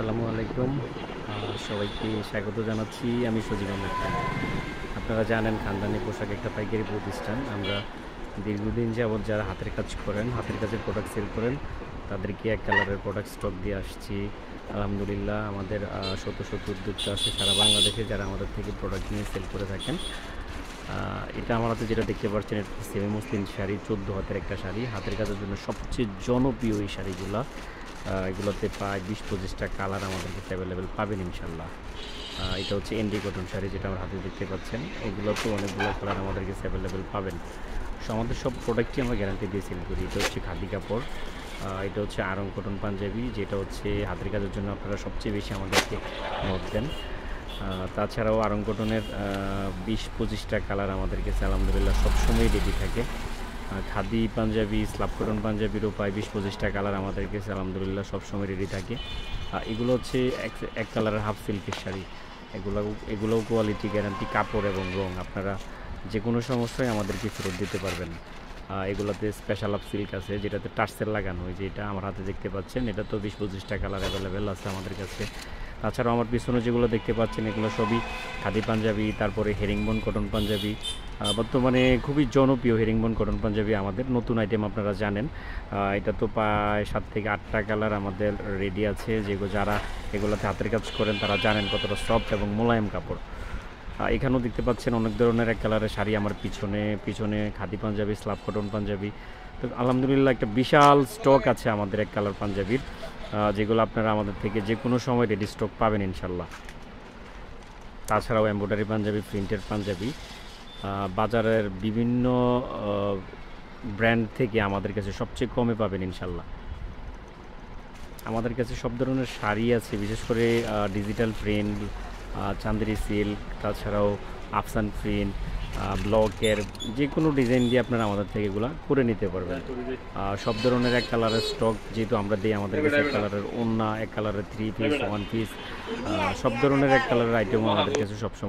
আসসালামু আলাইকুম। সবাইকে স্বাগত জানাচ্ছি। আমি সজীব আহমেদ খান। আপনারা জানেন খানদানি পোশাক একটা পাইকারি প্রতিষ্ঠান। আমরা দীর্ঘদিন যাবৎ যারা হাতের কাজ করেন, হাতের কাজের প্রোডাক্ট সেল করেন, তাদেরকে এক কালারের প্রোডাক্ট স্টক দিয়ে আসছি। আলহামদুলিল্লাহ আমাদের শত শত উদ্যোক্তা আছে সারা বাংলাদেশে যারা আমাদের থেকে প্রোডাক্ট নিয়ে সেল করে থাকেন। এটা আমার হাতে যেটা দেখতে পাচ্ছেন, এটা সেমি মুসলিম শাড়ি, 14 হাতের একটা শাড়ি, হাতের কাজের জন্য সবচেয়ে জনপ্রিয় এই শাড়িগুলো। এগুলোতে প্রায় 20-25টা কালার আমাদের কাছে অ্যাভেলেবেল পাবেন ইনশাল্লাহ। এটা হচ্ছে এন্ডি কটন শাড়ি, যেটা আমার হাতে দেখতে পাচ্ছেন। এগুলোতে অনেকগুলো কালার আমাদের কাছে অ্যাভেলেবেল পাবেন। আমাদের সব প্রোডাক্টই আমরা গ্যারান্টি দিয়ে সেল করি। এটা হচ্ছে খাদি কাপড়, এটা হচ্ছে আরং কটন পাঞ্জাবি, যেটা হচ্ছে হাতের কাজের জন্য আপনারা সবচেয়ে বেশি আমাদেরকে নোট দেন। তাছাড়াও আরং কটনের 20-25টা কালার আমাদের কাছে আলহামদুলিল্লাহ সবসময় রেডি থাকে। খাদি পাঞ্জাবি, স্লাব কটন পাঞ্জাবিরও প্রায় 20-25টা কালার আমাদের কাছে আলহামদুলিল্লাহ সবসময় রেডি থাকে। এগুলো হচ্ছে এক কালারের হাফ সিল্কের শাড়ি। এগুলোও কোয়ালিটি গ্যারান্টি, কাপড় এবং রং আপনারা যে কোনো সমস্যায় আমাদেরকে ফেরত দিতে পারবেন। এগুলোতে স্পেশাল হাফ সিল্ক আছে, যেটাতে টার্সেল লাগানো, যেটা আমার হাতে দেখতে পাচ্ছেন। এটা তো 20-25টা কালার অ্যাভেলেবেল আছে আমাদের কাছে। তাছাড়াও আমার পিছনে যেগুলো দেখতে পাচ্ছেন, এগুলো সবই খাদি পাঞ্জাবি। তারপরে হেরিংবোন কটন পাঞ্জাবি, বর্তমানে খুবই জনপ্রিয় হেরিংবোন কটন পাঞ্জাবি আমাদের নতুন আইটেম, আপনারা জানেন। এটা তো প্রায় 7 থেকে 8টা কালার আমাদের রেডি আছে। যারা এগুলোতে হাতের কাজ করেন তারা জানেন কতটা সফট এবং মোলায়েম কাপড়। এখানেও দেখতে পাচ্ছেন অনেক ধরনের এক কালারের শাড়ি আমার পিছনে খাদি পাঞ্জাবি, স্লাব কটন পাঞ্জাবি। তো আলহামদুলিল্লাহ একটা বিশাল স্টক আছে আমাদের এক কালার পাঞ্জাবির, যেগুলো আপনারা আমাদের থেকে যে কোনো সময় রেডি স্টক পাবেন ইনশাল্লাহ। তাছাড়াও এমব্রয়ডারি পাঞ্জাবি, প্রিন্টের পাঞ্জাবি, বাজারের বিভিন্ন ব্র্যান্ড থেকে আমাদের কাছে সবচেয়ে কমে পাবেন ইনশাল্লাহ। আমাদের কাছে সব ধরনের শাড়ি আছে, বিশেষ করে ডিজিটাল প্রিন্ট, চান্দেরি সিল্ক, তাছাড়াও আফসান প্রিন্ট, ব্লকের যে কোনো ডিজাইন দিয়ে আপনারা আমাদের থেকে এগুলো করে নিতে পারবেন। সব ধরনের এক কালারের স্টক যেহেতু আমরা দিই, আমাদের কাছে এক কালারের ওড়না, এক কালারের 3 পিস, 1 পিস, সব ধরনের এক কালারের আইটেমও আমাদের কাছে সবসময়